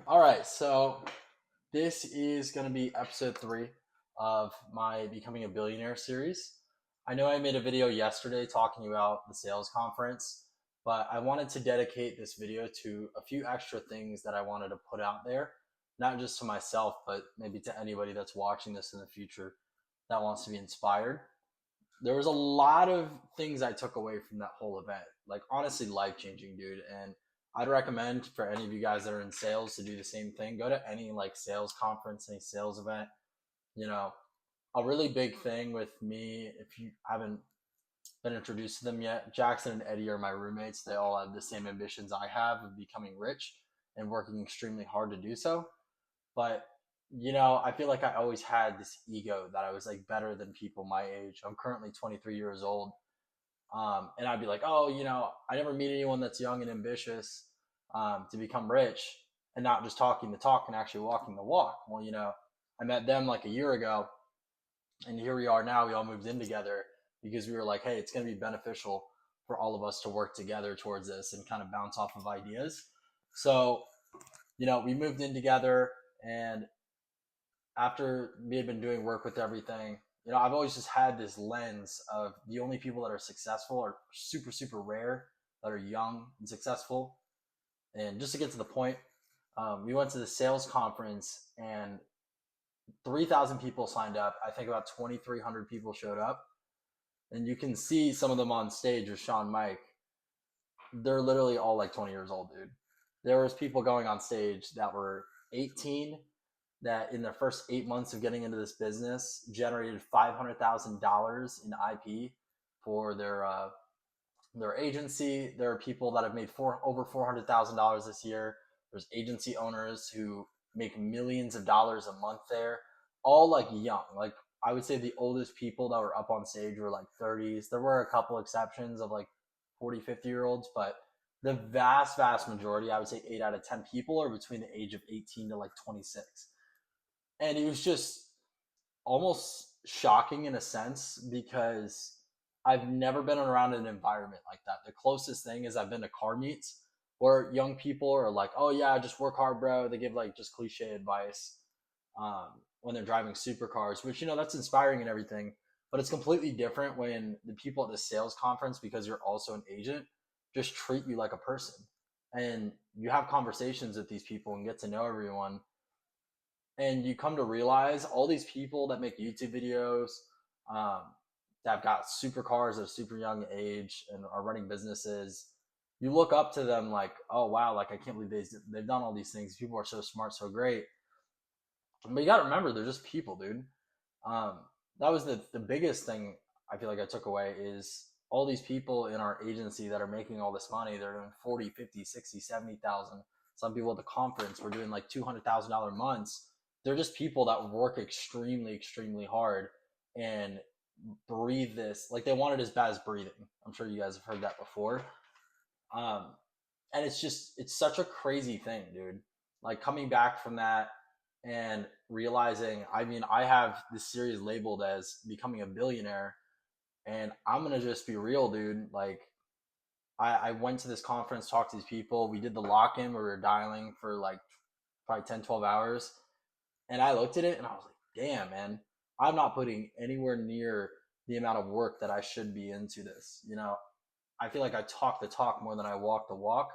All right, so this is going to be episode 3 of my Becoming a Billionaire series. I know I made a video yesterday talking about the sales conference, but I wanted to dedicate this video to a few extra things that I wanted to put out there, not just to myself, but maybe to anybody that's watching this in the future that wants to be inspired. There was a lot of things I took away from that whole event. Like honestly, life changing, dude. And I'd recommend for any of you guys that are in sales to do the same thing. Go to any like sales conference, any sales event. You know, a really big thing with me, if you haven't been introduced to them yet, Jackson and Eddie are my roommates. They all have the same ambitions I have of becoming rich and working extremely hard to do so. But I feel like I always had this ego that I was like better than people my age. I'm currently 23 years old. And I'd be like, oh, I never meet anyone that's young and ambitious to become rich and not just talking the talk and actually walking the walk. Well, I met them like a year ago, and here we are now. We all moved in together because we were like, hey, it's going to be beneficial for all of us to work together towards this and kind of bounce off of ideas. So, we moved in together, and after we had been doing work with everything, I've always just had this lens of the only people that are successful are super, super rare, that are young and successful. And just to get to the point, we went to the sales conference and 3,000 people signed up. I think about 2,300 people showed up. And you can see some of them on stage with Sean Mike. They're literally all like 20 years old, dude. There was people going on stage that were 18 that in their first 8 months of getting into this business generated $500,000 in IP for their agency. There are people that have made over $400,000 this year. There's agency owners who make millions of dollars a month there, all like young. Like I would say the oldest people that were up on stage were like 30s. There were a couple exceptions of like 40, 50-year olds, but the vast, vast majority, I would say 8 out of 10 people are between the age of 18 to like 26. And it was just almost shocking in a sense because I've never been around an environment like that. The closest thing is I've been to car meets where young people are like, "Oh yeah, just work hard, bro." They give like just cliche advice when they're driving supercars, which that's inspiring and everything. But it's completely different when the people at the sales conference, because you're also an agent, just treat you like a person, and you have conversations with these people and get to know everyone, and you come to realize all these people that make YouTube videos, um, that have got supercars at a super young age and are running businesses. You look up to them like, oh wow, like I can't believe they've done all these things. People are so smart, so great. But you got to remember, they're just people, dude. That was the biggest thing I feel like I took away is all these people in our agency that are making all this money. They're doing 40, 50, 60, 70,000. Some people at the conference were doing like $200,000 months. They're just people that work extremely, extremely hard and breathe this. Like they want it as bad as breathing. I'm sure you guys have heard that before. Um, and it's such a crazy thing, dude. Like coming back from that and realizing, I mean, I have this series labeled as Becoming a Billionaire, and I'm gonna just be real, dude. Like I went to this conference, talked to these people. We did the lock-in where we were dialing for like probably 10, 12 hours. And I looked at it and I was like, damn, man, I'm not putting anywhere near the amount of work that I should be into this. I feel like I talk the talk more than I walk the walk.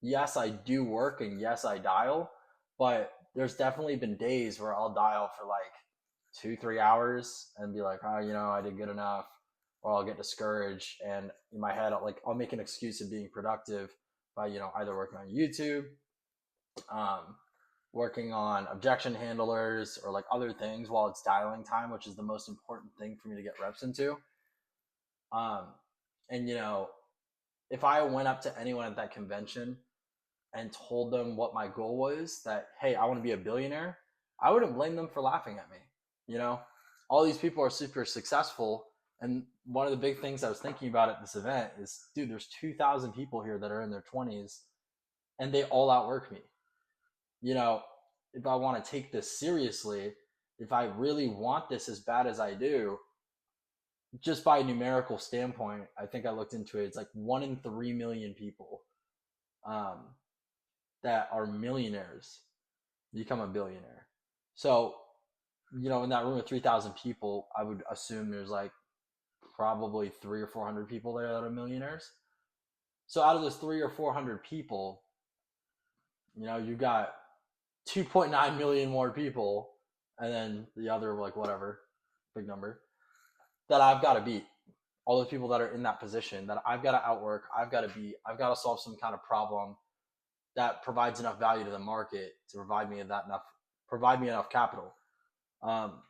Yes, I do work and yes, I dial, but there's definitely been days where I'll dial for like 2, 3 hours and be like, oh, I did good enough, or I'll get discouraged. And in my head, I'll make an excuse of being productive by, either working on YouTube, um, working on objection handlers or like other things while it's dialing time, which is the most important thing for me to get reps into. Um, and if I went up to anyone at that convention and told them what my goal was, that hey, I want to be a billionaire, I wouldn't blame them for laughing at me. You know, all these people are super successful, and one of the big things I was thinking about at this event is, dude, there's 2,000 people here that are in their 20s, and they all outwork me. You know, if I want to take this seriously, if I really want this as bad as I do, just by a numerical standpoint, I think I looked into it. It's like 1 in 3 million people um, that are millionaires you become a billionaire. So, in that room of 3,000 people, I would assume there's like probably three or 400 people there that are millionaires. So out of those three or 400 people, you've got 2.9 million more people, and then the other, like, whatever, big number, that I've got to beat. All those people that are in that position that I've got to outwork, I've got to beat, I've got to solve some kind of problem that provides enough value to the market to provide me enough capital. Um,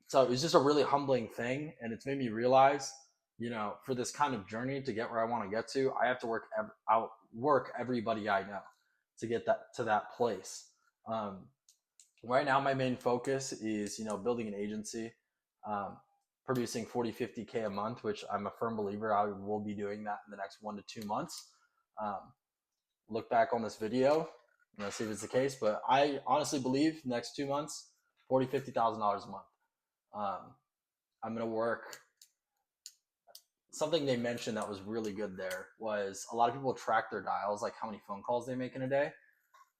so it was just a really humbling thing, and it's made me realize, for this kind of journey to get where I want to get to, I have to outwork everybody I know to get that to that place. Um, right now, my main focus is, building an agency, um, producing 40, 50K a month, which I'm a firm believer I will be doing that in the next 1 to 2 months. Um, look back on this video, see if it's the case. But I honestly believe next 2 months, $40,000, $50,000 a month. I'm gonna work. Something they mentioned that was really good there was a lot of people track their dials, like how many phone calls they make in a day.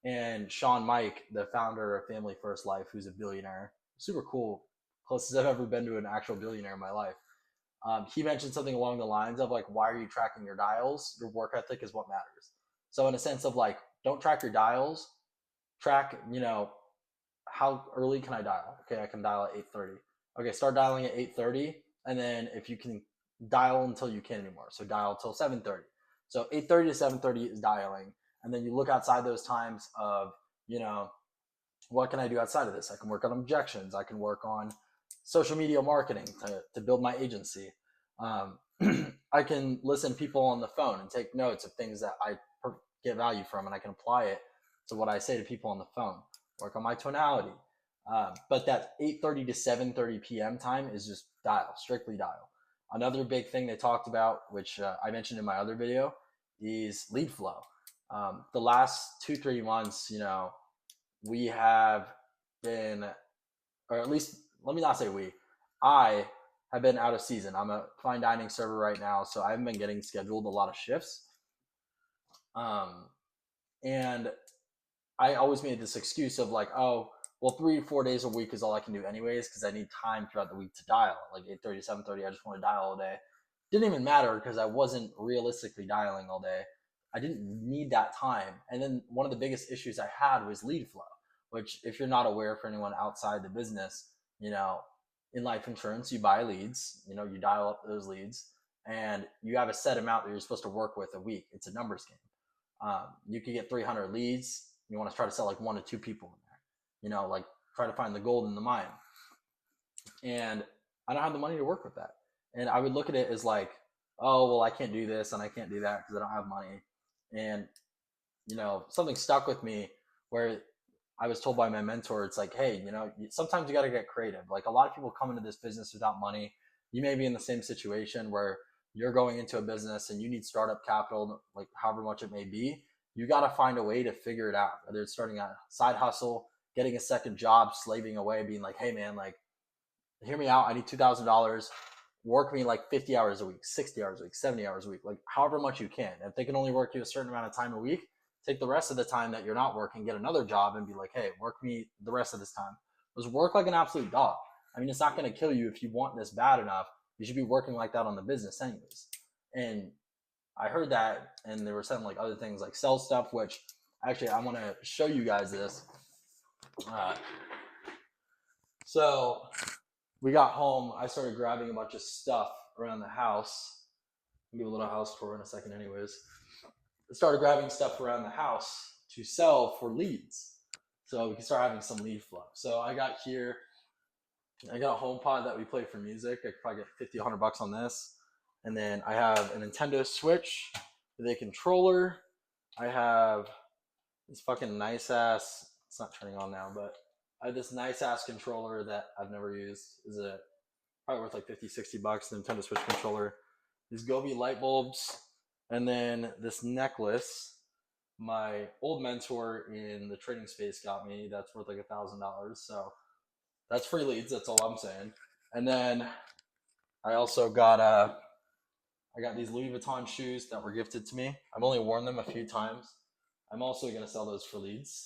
And Sean Mike, the founder of Family First Life, who's a billionaire, super cool, closest I've ever been to an actual billionaire in my life. He mentioned something along the lines of like, why are you tracking your dials? Your work ethic is what matters. So in a sense of like, don't track your dials, track, how early can I dial? Okay, I can dial at 8:30. Okay, start dialing at 8:30, and then if you can dial until you can't anymore, so dial till 7:30. So 8:30 to 7:30 is dialing, and then you look outside those times of, what can I do outside of this? I can work on objections. I can work on social media marketing to build my agency. Um, I can listen to people on the phone and take notes of things that I get value from, and I can apply it to what I say to people on the phone. Work on my tonality. But that 8:30 to 7:30 p.m. time is just dial, strictly dial. Another big thing they talked about, which I mentioned in my other video, is lead flow. The last 2-3 months, we have been, or at least let me not say we, I have been out of season. I'm a fine dining server right now, so I haven't been getting scheduled a lot of shifts. And I always made this excuse of like, oh, well, 3 to 4 days a week is all I can do anyways, because I need time throughout the week to dial. Like 8:30 to 7:30, I just want to dial all day. Didn't even matter because I wasn't realistically dialing all day. I didn't need that time. And then one of the biggest issues I had was lead flow, which, if you're not aware, for anyone outside the business, in life insurance, you buy leads, you dial up those leads, and you have a set amount that you're supposed to work with a week. It's a numbers game. You could get 300 leads. You want to try to sell like 1 to 2 people in there, like try to find the gold in the mine. And I don't have the money to work with that. And I would look at it as like, oh, well, I can't do this and I can't do that because I don't have money. And, something stuck with me where I was told by my mentor, it's like, hey, sometimes you got to get creative. Like, a lot of people come into this business without money. You may be in the same situation where you're going into a business and you need startup capital, like however much it may be. You got to find a way to figure it out, whether it's starting a side hustle, getting a second job, slaving away, being like, hey, man, like, hear me out. I need $2,000. Work me like 50 hours a week, 60 hours a week, 70 hours a week, like however much you can. If they can only work you a certain amount of time a week, take the rest of the time that you're not working, get another job, and be like, hey, work me the rest of this time. Just work like an absolute dog. I mean, it's not going to kill you if you want this bad enough. You should be working like that on the business anyways. And I heard that, and they were saying like other things like sell stuff, which actually I want to show you guys this. So we got home. I started grabbing a bunch of stuff around the house. I'll give a little house tour in a second anyways. I started grabbing stuff around the house to sell for leads, so we can start having some lead flow. So I got a HomePod that we play for music. I could probably get 50, 100 bucks on this. And then I have a Nintendo Switch with a controller. I have this fucking nice ass, it's not turning on now, but I have this nice ass controller that I've never used. Is it probably worth like 50, 60 bucks, the Nintendo Switch controller. These Gobi light bulbs, and then this necklace my old mentor in the trading space got me. That's worth like $1,000. So that's free leads. That's all I'm saying. And then I also got I got these Louis Vuitton shoes that were gifted to me. I've only worn them a few times. I'm also gonna sell those for leads.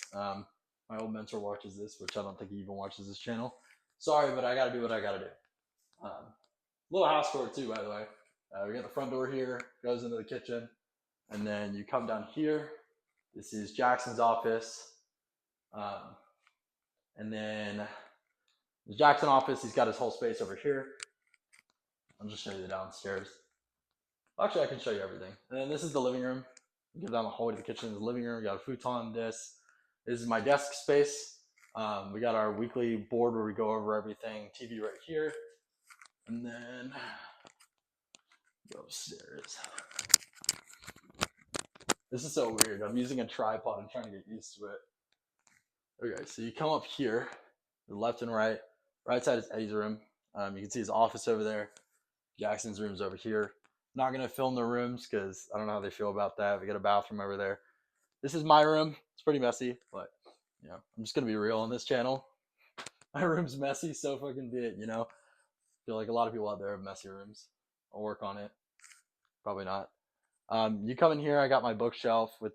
My old mentor watches this, which I don't think he even watches this channel. Sorry, but I got to do what I got to do. Little house tour too, by the way. We got the front door here, goes into the kitchen, and then you come down here. This is Jackson's office, and then the Jackson office. He's got his whole space over here. I'll just show you the downstairs. Actually, I can show you everything. And then this is the living room. You get down the hallway to the kitchen. The living room. We got a futon. This is my desk space. We got our weekly board where we go over everything. TV right here, and then go upstairs. This is so weird. I'm using a tripod and trying to get used to it. Okay, so you come up here, the left and right. Right side is Eddie's room. You can see his office over there. Jackson's room's over here. Not gonna film the rooms because I don't know how they feel about that. We got a bathroom over there. This is my room. It's pretty messy, but you know, I'm just gonna be real on this channel. My room's messy, so fucking be it. You know, I feel like a lot of people out there have messy rooms. I'll work on it. Probably not. You come in here. I got my bookshelf with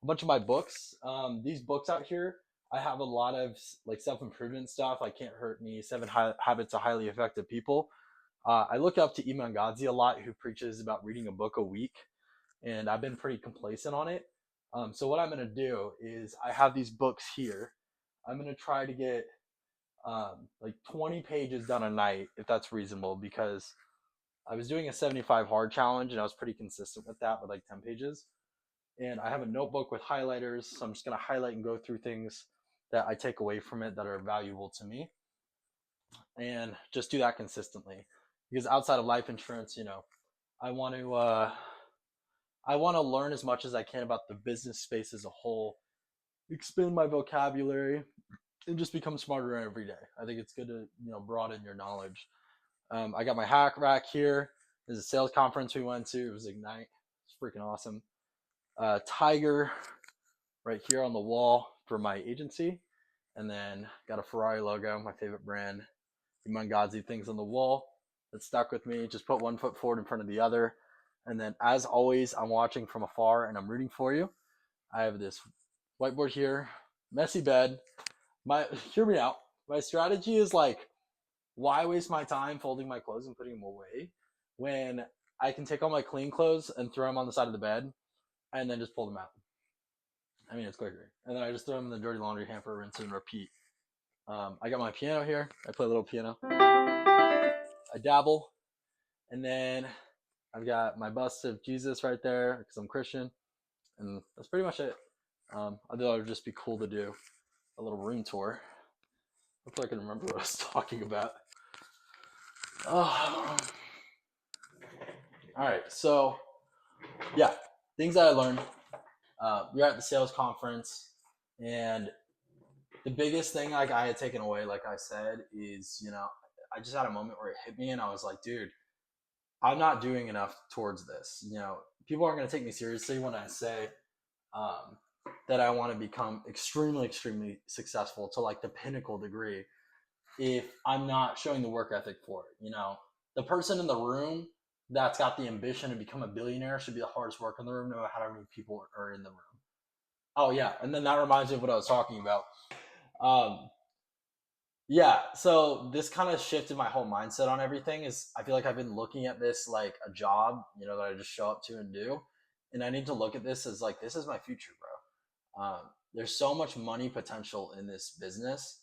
a bunch of my books. These books out here, I have a lot of like self-improvement stuff. Like Can't Hurt Me, Habits of Highly Effective People. I look up to Iman Gadzhi a lot, who preaches about reading a book a week, and I've been pretty complacent on it. So what I'm gonna do is I have these books here. I'm gonna try to get like 20 pages done a night, if that's reasonable, because I was doing a 75 hard challenge and I was pretty consistent with that with like 10 pages. And I have a notebook with highlighters, so I'm just gonna highlight and go through things that I take away from it that are valuable to me, and just do that consistently. Because outside of life insurance, you know, I want to learn as much as I can about the business space as a whole, expand my vocabulary, and just become smarter every day. I think it's good to broaden your knowledge. I got my hack rack here. There's a sales conference we went to. It was Ignite. It's freaking awesome. Tiger right here on the wall for my agency, and then got a Ferrari logo, my favorite brand. Iman Gadzhi things on the wall that stuck with me. Just put one foot forward in front of the other. And then, as always, I'm watching from afar and I'm rooting for you. I have this whiteboard here, messy bed. Hear me out. My strategy is like, why waste my time folding my clothes and putting them away when I can take all my clean clothes and throw them on the side of the bed and then just pull them out? I mean, it's quicker. And then I just throw them in the dirty laundry hamper, rinse and repeat. I got my piano here. I play a little piano. I dabble. And then I've got my bust of Jesus right there because I'm Christian. And that's pretty much it. I thought it would just be cool to do a little room tour. Hopefully I can remember what I was talking about. Oh. All right, so yeah, things that I learned. We're at the sales conference, and the biggest thing like I had taken away, like I said, is I just had a moment where it hit me, and I was like, dude, I'm not doing enough towards this. People aren't going to take me seriously when I say that I want to become extremely, extremely successful to like the pinnacle degree if I'm not showing the work ethic for it. The person in the room that's got the ambition to become a billionaire should be the hardest worker in the room, no matter how many people are in the room. Oh yeah, and then that reminds me of what I was talking about. Um, yeah, so this kind of shifted my whole mindset on everything. Is I feel like I've been looking at this like a job, that I just show up to and do, and I need to look at this as like this is my future, bro. There's so much money potential in this business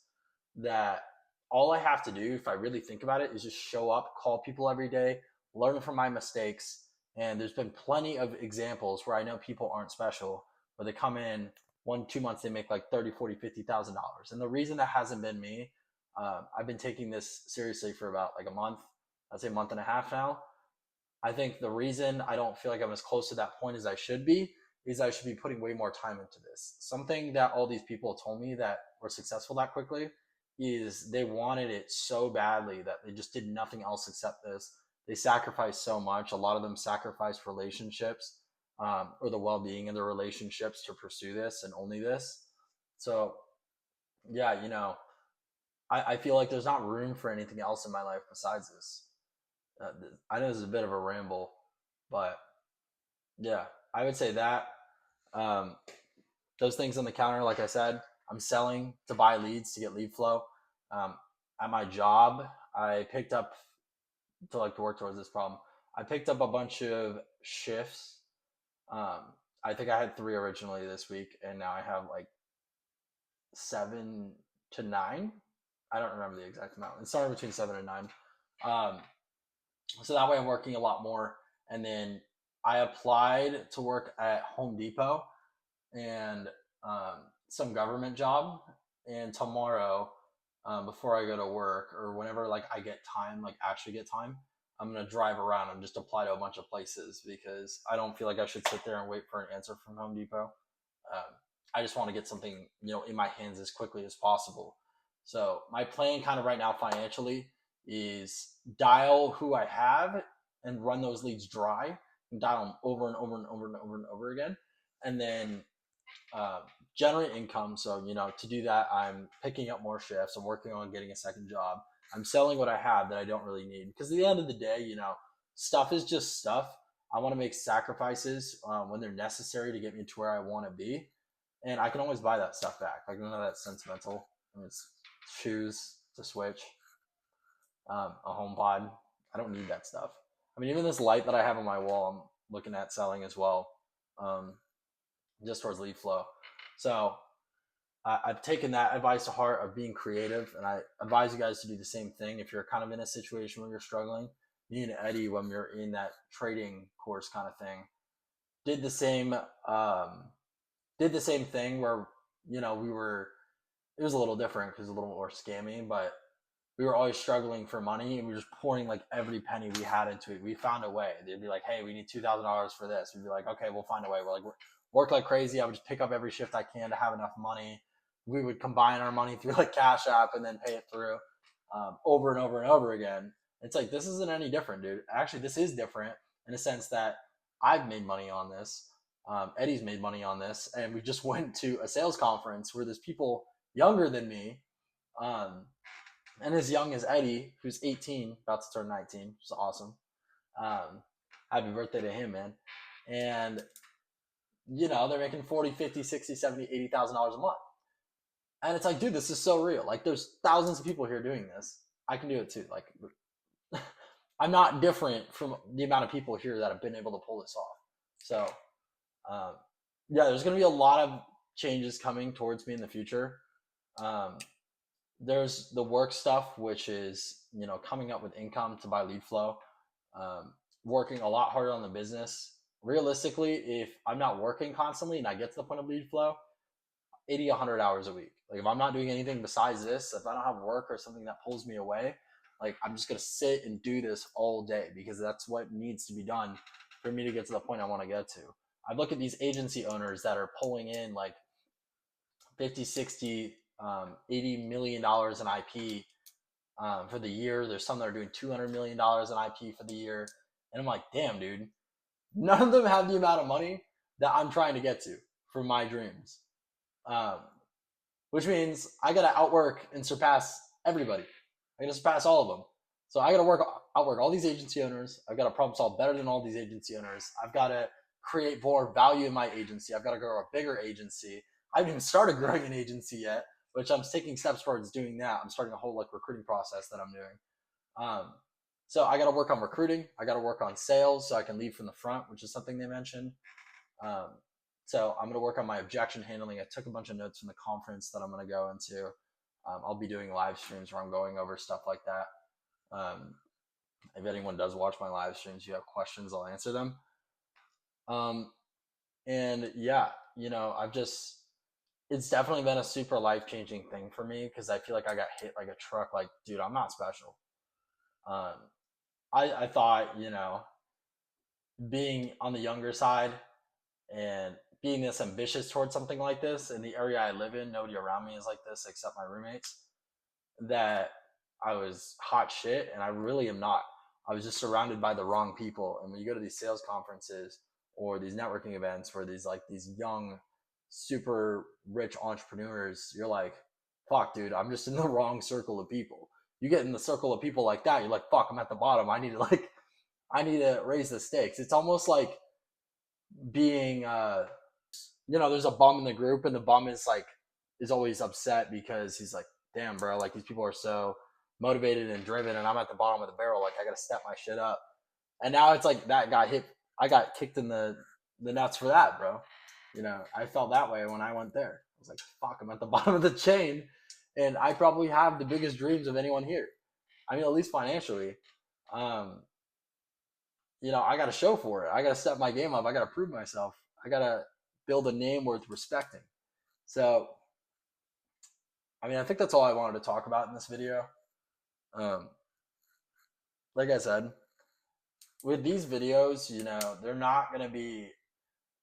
that all I have to do, if I really think about it, is just show up, call people every day, learn from my mistakes. And there's been plenty of examples where I know people aren't special, where they come in 1-2 months, they make like 30, 40, $50,000. And the reason that hasn't been me, I've been taking this seriously for about like a month, I'd say a month and a half now. I think the reason I don't feel like I'm as close to that point as I should be is I should be putting way more time into this. Something that all these people told me that were successful that quickly is they wanted it so badly that they just did nothing else except this. They sacrificed so much. A lot of them sacrificed relationships or the well-being of their relationships to pursue this and only this. So yeah, I feel like there's not room for anything else in my life besides this. I know this is a bit of a ramble, but yeah, I would say that those things on the counter, like I said, I'm selling to buy leads to get lead flow. Um, at my job, I picked up to work towards this problem. I picked up a bunch of shifts. Um, I think I had 3 originally this week, and now I have like 7 to 9. I don't remember the exact amount. It's somewhere between 7 and 9. Um, so that way I'm working a lot more. And then I applied to work at Home Depot and some government job. And tomorrow, before I go to work or whenever like I get time, like actually get time, I'm gonna drive around and just apply to a bunch of places because I don't feel like I should sit there and wait for an answer from Home Depot. Um, I just want to get something in my hands as quickly as possible. So my plan, kind of right now financially, is dial who I have and run those leads dry and dial them over and over and over and over and over again, and then uh, generate income. So, to do that, I'm picking up more shifts. I'm working on getting a second job. I'm selling what I have that I don't really need. Because at the end of the day, stuff is just stuff. I want to make sacrifices when they're necessary to get me to where I want to be. And I can always buy that stuff back. Like, none of that sentimental. I mean, it's shoes, the Switch, a home pod. I don't need that stuff. I mean, even this light that I have on my wall, I'm looking at selling as well, um, just towards lead flow. So I've taken that advice to heart of being creative, and I advise you guys to do the same thing. If you're kind of in a situation where you're struggling, me and Eddie, when we are in that trading course kind of thing, did the same. Did the same thing where we were. It was a little different because it was a little more scammy, but we were always struggling for money, and we were just pouring like every penny we had into it. We found a way. They'd be like, "Hey, we need $2,000 for this." We'd be like, "Okay, we'll find a way." We're work like crazy. I would just pick up every shift I can to have enough money. We would combine our money through like Cash App and then pay it through over and over and over again. It's like this isn't any different, dude. Actually, this is different in a sense that I've made money on this. Eddie's made money on this, and we just went to a sales conference where there's people younger than me. Um, and as young as Eddie, who's 18, about to turn 19, which is awesome. Um, Happy birthday to him, man. And, they're making 40, 50, 60, 70, $80,000 a month. And it's like, dude, this is so real. Like, there's thousands of people here doing this. I can do it too. Like, I'm not different from the amount of people here that have been able to pull this off. So, um, yeah, there's going to be a lot of changes coming towards me in the future. Um, there's the work stuff, which is coming up with income to buy lead flow, um, working a lot harder on the business. Realistically, if I'm not working constantly and I get to the point of lead flow, 80 100 hours a week. Like, if I'm not doing anything besides this, if I don't have work or something that pulls me away, like, I'm just going to sit and do this all day because that's what needs to be done for me to get to the point I want to get to. I look at these agency owners that are pulling in like 50, 60, $80 million in IP for the year. There's some that are doing $200 million in IP for the year. And I'm like, damn, dude, none of them have the amount of money that I'm trying to get to for my dreams. Um, which means I got to outwork and surpass everybody. I got to surpass all of them. So I got to outwork all these agency owners. I've got to problem solve better than all these agency owners. I've got to create more value in my agency. I've got to grow a bigger agency. I haven't even started growing an agency yet, which I'm taking steps towards doing that. I'm starting a whole like recruiting process that I'm doing. So I got to work on recruiting. I got to work on sales so I can lead from the front, which is something they mentioned. Um, so I'm going to work on my objection handling. I took a bunch of notes from the conference that I'm going to go into. I'll be doing live streams where I'm going over stuff like that. If anyone does watch my live streams, you have questions, I'll answer them. And yeah, it's definitely been a super life-changing thing for me because I feel like I got hit like a truck. Like, dude, I'm not special. I thought, being on the younger side and being this ambitious towards something like this in the area I live in, nobody around me is like this except my roommates, that I was hot shit, and I really am not. I was just surrounded by the wrong people. And when you go to these sales conferences or these networking events where these young, super rich entrepreneurs, you're like, fuck, dude, I'm just in the wrong circle of people. You get in the circle of people like that, you're like, fuck, I'm at the bottom. I need to raise the stakes. It's almost like being there's a bum in the group, and the bum is like is always upset because he's like, damn, bro, like these people are so motivated and driven, and I'm at the bottom of the barrel. Like I got to step my shit up. And now it's like that got hit. I got kicked in the nuts for that, bro. You know, I felt that way when I went there. I was like, fuck, I'm at the bottom of the chain, and I probably have the biggest dreams of anyone here. I mean, at least financially. Um, you know, I got to show for it. I got to step my game up. I got to prove myself. I got to build a name worth respecting. So, I mean, I think that's all I wanted to talk about in this video. Um, like I said, with these videos, you know, they're not going to be.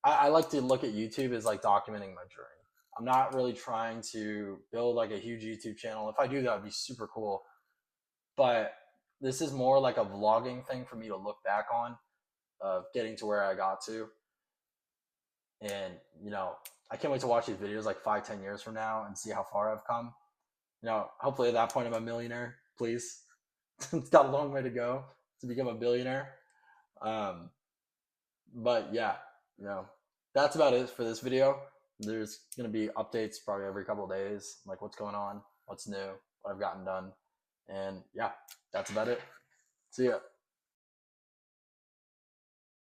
I like to look at YouTube as like documenting my journey. I'm not really trying to build like a huge YouTube channel. If I do, that would be super cool. But this is more like a vlogging thing for me to look back on of getting to where I got to. And, you know, I can't wait to watch these videos like 5, 10 years from now and see how far I've come. You know, hopefully at that point I'm a millionaire, please. It's got a long way to go to become a billionaire. Um, but yeah, you know, that's about it for this video. There's going to be updates probably every couple of days, like what's going on, what's new, what I've gotten done. And yeah, that's about it. See ya.